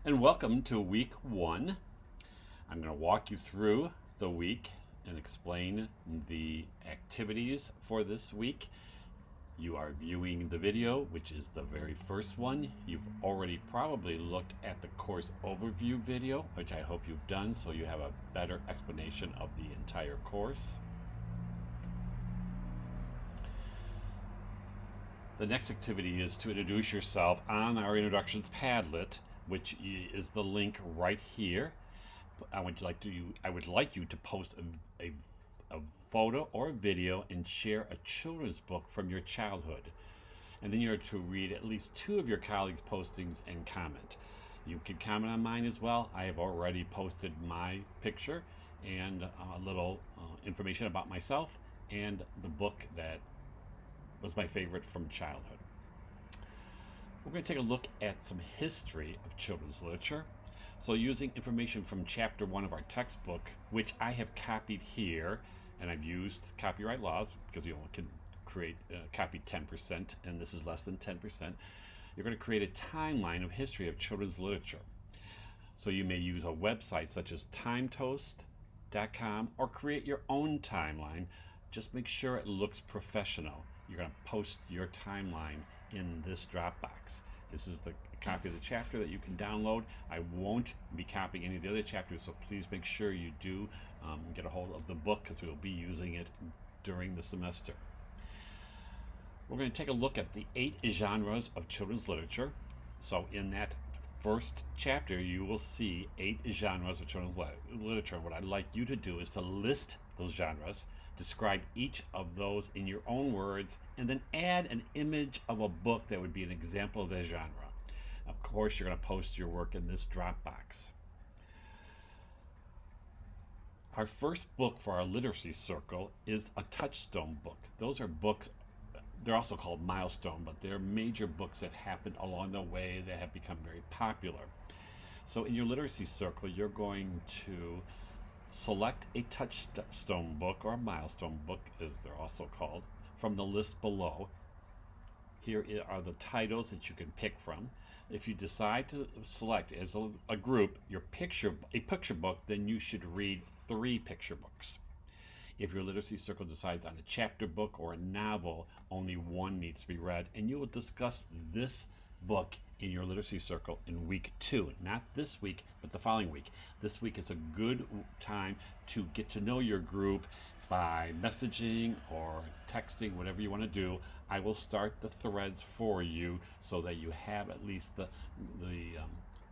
And welcome to week one. I'm going to walk you through the week and explain the activities for this week. You are viewing the video, which is the very first one. You've already probably looked at the course overview video, which I hope you've done, so you have a better explanation of the entire course. The next activity is to introduce yourself on our Introductions Padlet, which is the link right here. I would like you to post a photo or a video and share a children's book from your childhood. And then you're to read at least 2 of your colleagues' postings and comment. You can comment on mine as well. I have already posted my picture and a little information about myself and the book that was my favorite from childhood. We're going to take a look at some history of children's literature. So using information from chapter 1 of our textbook, which I have copied here, and I've used copyright laws because you only can copy 10%, and this is less than 10%. You're going to create a timeline of history of children's literature. So you may use a website such as timetoast.com or create your own timeline. Just make sure it looks professional. You're going to post your timeline in this Dropbox. This is the copy of the chapter that you can download. I won't be copying any of the other chapters, so please make sure you do get a hold of the book because we will be using it during the semester. We're going to take a look at the 8 genres of children's literature. So in that first chapter, you will see 8 genres of children's literature. What I'd like you to do is to list those genres, describe each of those in your own words, and then add an image of a book that would be an example of that genre. Of course, you're going to post your work in this Dropbox. Our first book for our literacy circle is a touchstone book. Those are books, they're also called milestone, but they're major books that happened along the way that have become very popular. So in your literacy circle, you're going to select a touchstone book or a milestone book, as they're also called, from the list below. Here are the titles that you can pick from. If you decide to select as a group a picture book, then you should read 3 picture books. If your literacy circle decides on a chapter book or a novel, only 1 needs to be read, and you will discuss this book in your literacy circle in week 2, not this week, but the following week. This week is a good time to get to know your group by messaging or texting, whatever you want to do. I will start the threads for you so that you have at least the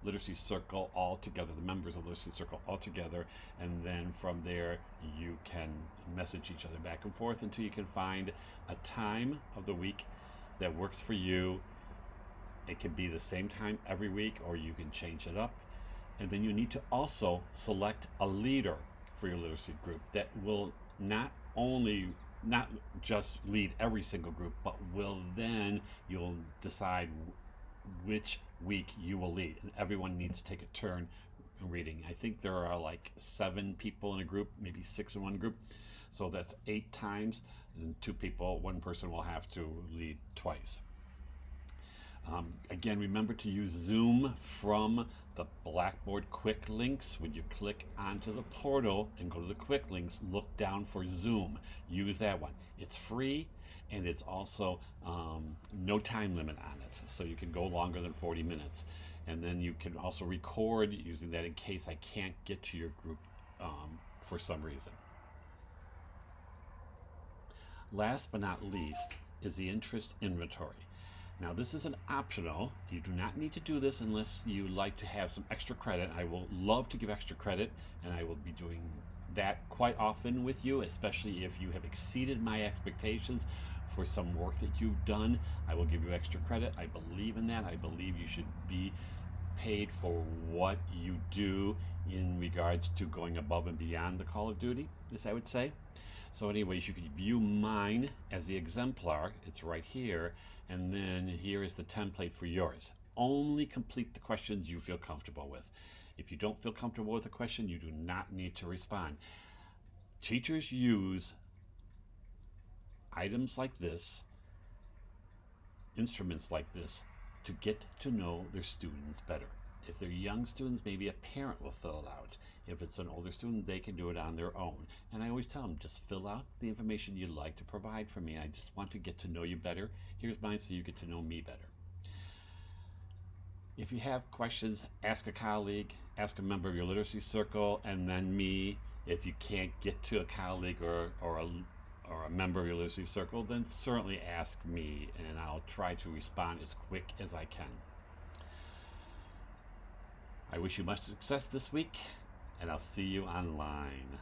literacy circle all together, the members of the literacy circle all together, and then from there you can message each other back and forth until you can find a time of the week that works for you. It can be the same time every week, or you can change it up. And then you need to also select a leader for your literacy group that will not just lead every single group, but you'll decide which week you will lead. And everyone needs to take a turn reading. I think there are like 7 people in a group, maybe 6 in one group. So that's 8 times, and 2 people, 1 person will have to lead twice. Again, remember to use Zoom from the Blackboard quick links. When you click onto the portal and go to the quick links, look down for Zoom. Use that one. It's free, and it's also no time limit on it, so you can go longer than 40 minutes. And then you can also record using that in case I can't get to your group for some reason. Last but not least is the interest inventory. Now, this is an optional. You do not need to do this unless you like to have some extra credit. I will love to give extra credit, and I will be doing that quite often with you, especially if you have exceeded my expectations for some work that you've done. I will give you extra credit. I believe in that. I believe you should be paid for what you do in regards to going above and beyond the Call of Duty, as I would say. So anyways, you can view mine as the exemplar. It's right here. And then here is the template for yours. Only complete the questions you feel comfortable with. If you don't feel comfortable with a question, you do not need to respond. Teachers use items like this, instruments like this, to get to know their students better. If they're young students, maybe a parent will fill it out. If it's an older student, they can do it on their own. And I always tell them, just fill out the information you'd like to provide for me. I just want to get to know you better. Here's mine so you get to know me better. If you have questions, ask a colleague, ask a member of your literacy circle, and then me. If you can't get to a colleague or a member of your literacy circle, then certainly ask me, and I'll try to respond as quick as I can. I wish you much success this week, and I'll see you online.